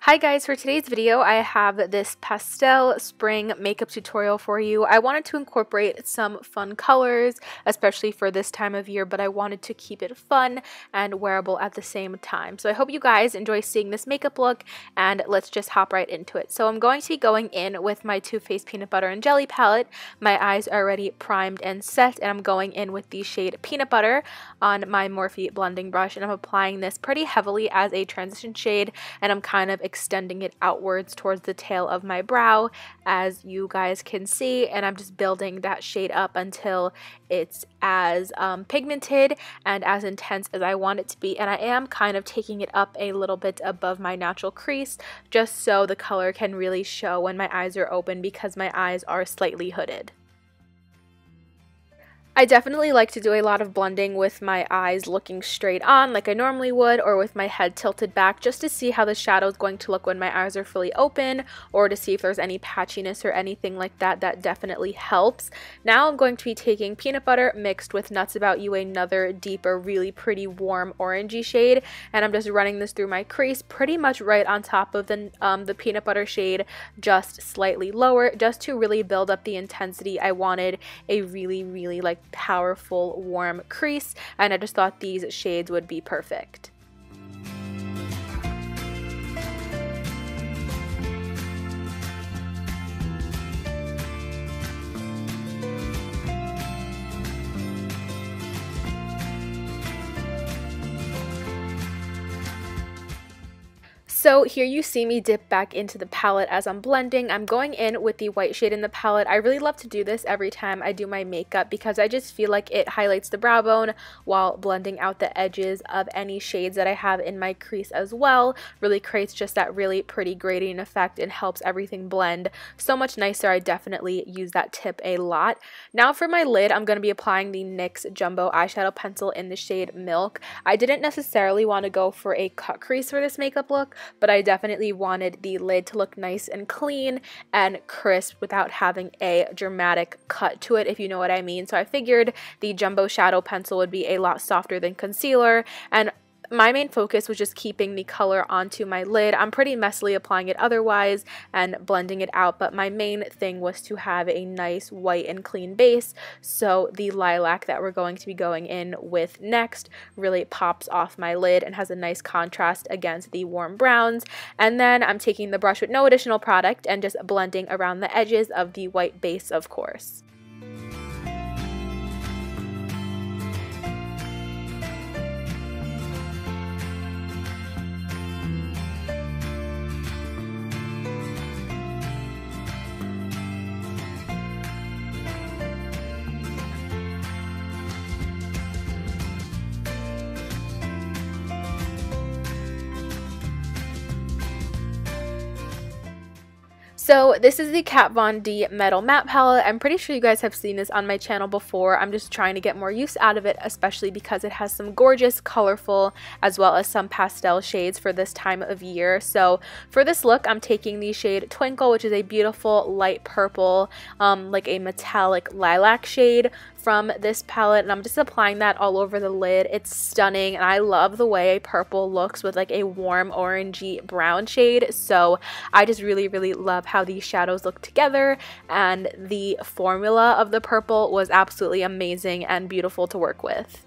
Hi guys, for today's video I have this pastel spring makeup tutorial for you. I wanted to incorporate some fun colors, especially for this time of year, but I wanted to keep it fun and wearable at the same time. So I hope you guys enjoy seeing this makeup look, and let's just hop right into it. So I'm going to be going in with my Too Faced Peanut Butter and Jelly palette. My eyes are already primed and set, and I'm going in with the shade Peanut Butter on my Morphe blending brush, and I'm applying this pretty heavily as a transition shade, and I'm kind of extending it outwards towards the tail of my brow, as you guys can see, and I'm just building that shade up until it's as pigmented and as intense as I want it to be. And I am kind of taking it up a little bit above my natural crease, just so the color can really show when my eyes are open, because my eyes are slightly hooded. I definitely like to do a lot of blending with my eyes looking straight on like I normally would, or with my head tilted back, just to see how the shadow is going to look when my eyes are fully open, or to see if there's any patchiness or anything like that. That definitely helps. Now I'm going to be taking Peanut Butter mixed with Nuts About You, another deeper, really pretty warm orangey shade, and I'm just running this through my crease pretty much right on top of the Peanut Butter shade, just slightly lower, just to really build up the intensity. I wanted a really like powerful warm crease, and I just thought these shades would be perfect. So here you see me dip back into the palette as I'm blending. I'm going in with the white shade in the palette. I really love to do this every time I do my makeup, because I just feel like it highlights the brow bone while blending out the edges of any shades that I have in my crease as well. Really creates just that really pretty gradient effect and helps everything blend so much nicer. I definitely use that tip a lot. Now for my lid, I'm going to be applying the NYX Jumbo Eyeshadow Pencil in the shade Milk. I didn't necessarily want to go for a cut crease for this makeup look, but I definitely wanted the lid to look nice and clean and crisp without having a dramatic cut to it, if you know what I mean. So I figured the Jumbo Shadow Pencil would be a lot softer than concealer, and my main focus was just keeping the color onto my lid. I'm pretty messily applying it otherwise and blending it out, but my main thing was to have a nice white and clean base, so the lilac that we're going to be going in with next really pops off my lid and has a nice contrast against the warm browns. And then I'm taking the brush with no additional product and just blending around the edges of the white base, of course. So this is the Kat Von D Metal Matte Palette. I'm pretty sure you guys have seen this on my channel before. I'm just trying to get more use out of it, especially because it has some gorgeous, colorful, as well as some pastel shades for this time of year. So for this look, I'm taking the shade Twinkle, which is a beautiful light purple, like a metallic lilac shade from this palette, and I'm just applying that all over the lid. It's stunning, and I love the way purple looks with like a warm orangey brown shade. So I just really love how these shadows look together, and the formula of the purple was absolutely amazing and beautiful to work with.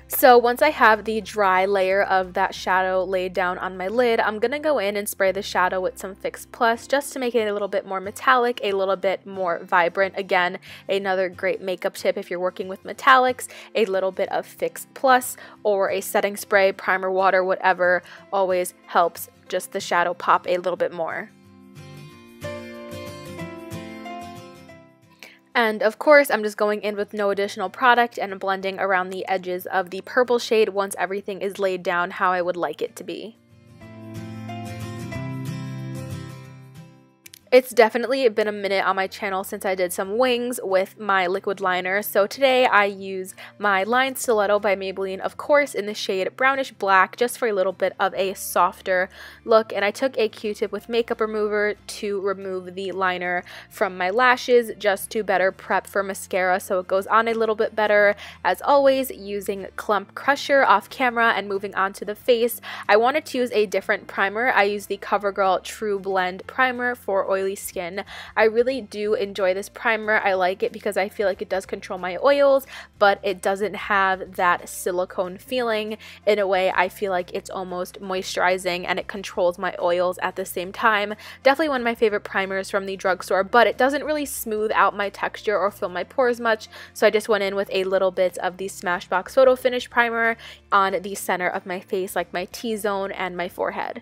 So once I have the dry layer of that shadow laid down on my lid, I'm going to go in and spray the shadow with some Fix Plus just to make it a little bit more metallic, a little bit more vibrant. Again, another great makeup tip if you're working with metallics, a little bit of Fix Plus or a setting spray, primer water, whatever, always helps just the shadow pop a little bit more. And of course, I'm just going in with no additional product and blending around the edges of the purple shade once everything is laid down how I would like it to be. It's definitely been a minute on my channel since I did some wings with my liquid liner, so today I use my Line Stiletto by Maybelline, of course, in the shade Brownish Black, just for a little bit of a softer look, and I took a Q-tip with makeup remover to remove the liner from my lashes, just to better prep for mascara so it goes on a little bit better. As always, using Clump Crusher off camera and moving on to the face, I wanted to use a different primer. I used the CoverGirl True Blend Primer for oily skin. I really do enjoy this primer. I like it because I feel like it does control my oils, but it doesn't have that silicone feeling. In a way, I feel like it's almost moisturizing and it controls my oils at the same time. Definitely one of my favorite primers from the drugstore, but it doesn't really smooth out my texture or fill my pores much, so I just went in with a little bit of the Smashbox Photo Finish Primer on the center of my face, like my T-zone and my forehead.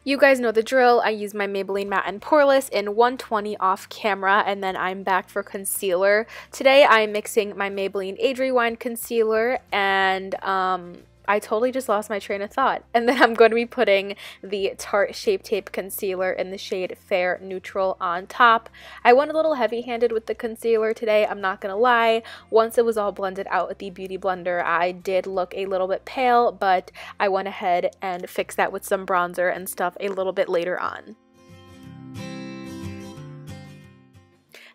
You guys know the drill. I use my Maybelline Matte and Poreless in 120 off camera, and then I'm back for concealer. Today I'm mixing my Maybelline Age Rewind Concealer, and I totally just lost my train of thought. And then I'm going to be putting the Tarte Shape Tape Concealer in the shade Fair Neutral on top. I went a little heavy-handed with the concealer today, I'm not going to lie. Once it was all blended out with the Beauty Blender, I did look a little bit pale, but I went ahead and fixed that with some bronzer and stuff a little bit later on.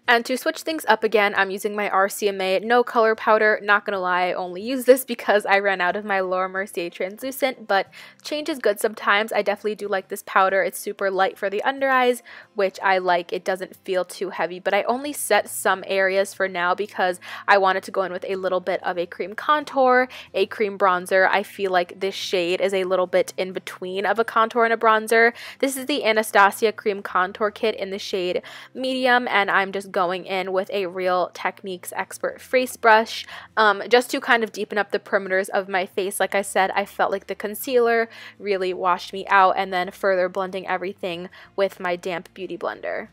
And to switch things up again, I'm using my RCMA No Color Powder. Not gonna lie, I only use this because I ran out of my Laura Mercier Translucent, but change is good sometimes. I definitely do like this powder. It's super light for the under eyes, which I like. It doesn't feel too heavy, but I only set some areas for now because I wanted to go in with a little bit of a cream contour, a cream bronzer. I feel like this shade is a little bit in between of a contour and a bronzer. This is the Anastasia Cream Contour Kit in the shade Medium, and I'm just going in with a Real Techniques Expert face brush just to kind of deepen up the perimeters of my face. Like I said, I felt like the concealer really washed me out, and then further blending everything with my damp beauty blender.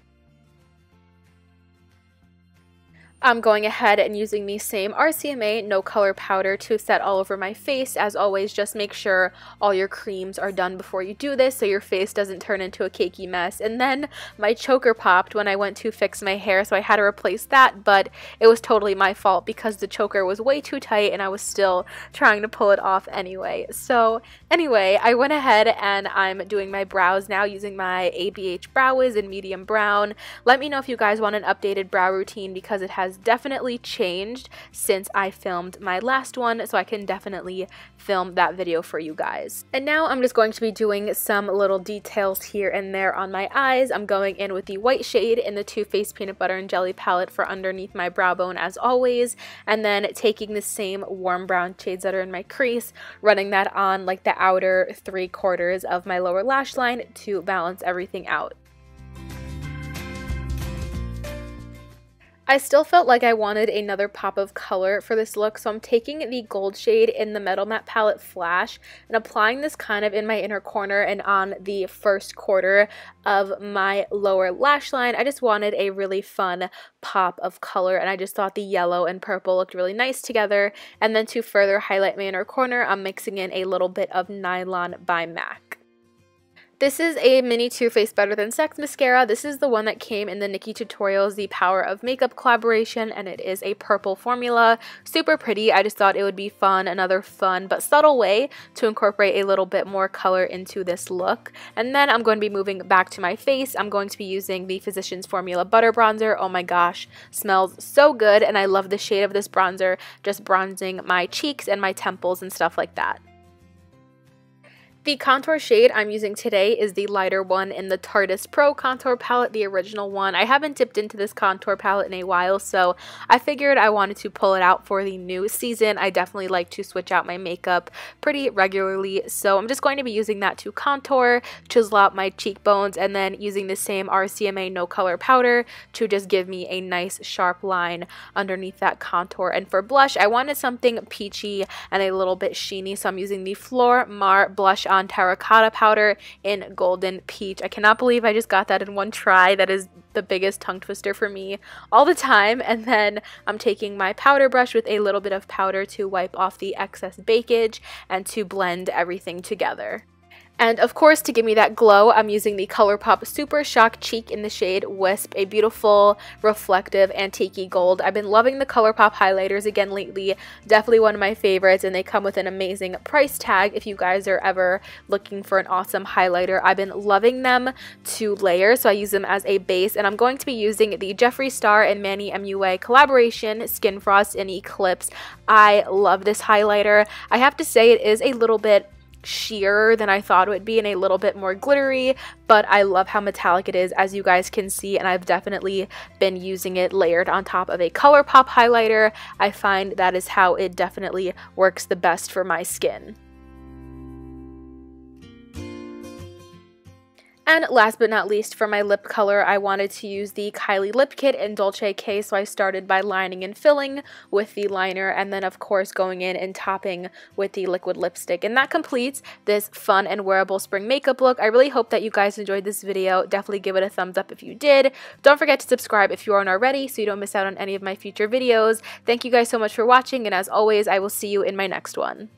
I'm going ahead and using the same RCMA No Color Powder to set all over my face. As always, just make sure all your creams are done before you do this so your face doesn't turn into a cakey mess. And then my choker popped when I went to fix my hair, so I had to replace that, but it was totally my fault because the choker was way too tight and I was still trying to pull it off anyway. So anyway, I went ahead and I'm doing my brows now using my ABH Brow Wiz in medium brown. Let me know if you guys want an updated brow routine because it has definitely changed since I filmed my last one, so I can definitely film that video for you guys. And now I'm just going to be doing some little details here and there on my eyes. I'm going in with the white shade in the Too Faced Peanut Butter and Jelly palette for underneath my brow bone as always, and then taking the same warm brown shades that are in my crease, running that on like the outer 3/4 of my lower lash line to balance everything out. I still felt like I wanted another pop of color for this look, so I'm taking the gold shade in the Metal Matte Palette Flash and applying this kind of in my inner corner and on the 1/4 of my lower lash line. I just wanted a really fun pop of color, and I just thought the yellow and purple looked really nice together. And then to further highlight my inner corner, I'm mixing in a little bit of Nylon by MAC. This is a mini Too Faced Better Than Sex mascara. This is the one that came in the Nikkie Tutorials The Power of Makeup collaboration, and it is a purple formula. Super pretty. I just thought it would be fun, another fun but subtle way to incorporate a little bit more color into this look. And then I'm going to be moving back to my face. I'm going to be using the Physicians Formula Butter Bronzer. Oh my gosh, smells so good, and I love the shade of this bronzer, just bronzing my cheeks and my temples and stuff like that. The contour shade I'm using today is the lighter one in the Tarteist Pro Contour Palette, the original one. I haven't dipped into this contour palette in a while, so I figured I wanted to pull it out for the new season. I definitely like to switch out my makeup pretty regularly, so I'm just going to be using that to contour, chisel out my cheekbones, and then using the same RCMA No Color Powder to just give me a nice sharp line underneath that contour. And for blush, I wanted something peachy and a little bit sheeny, so I'm using the Flor Mar Blush on terracotta powder in golden peach. I cannot believe I just got that in one try. That is the biggest tongue twister for me all the time. And then I'm taking my powder brush with a little bit of powder to wipe off the excess bakage and to blend everything together. And of course, to give me that glow, I'm using the ColourPop Super Shock Cheek in the shade Wisp, a beautiful, reflective, antique-y gold. I've been loving the ColourPop highlighters again lately. Definitely one of my favorites, and they come with an amazing price tag if you guys are ever looking for an awesome highlighter. I've been loving them to layer, so I use them as a base, and I'm going to be using the Jeffree Star and Manny MUA collaboration Skin Frost in Eclipse. I love this highlighter. I have to say it is a little bit sheer than I thought it would be and a little bit more glittery, but I love how metallic it is, as you guys can see, and I've definitely been using it layered on top of a ColourPop highlighter. I find that is how it definitely works the best for my skin. And last but not least, for my lip color, I wanted to use the Kylie Lip Kit in Dolce K, so I started by lining and filling with the liner, and then of course going in and topping with the liquid lipstick. And that completes this fun and wearable spring makeup look. I really hope that you guys enjoyed this video. Definitely give it a thumbs up if you did. Don't forget to subscribe if you aren't already so you don't miss out on any of my future videos. Thank you guys so much for watching, and as always, I will see you in my next one.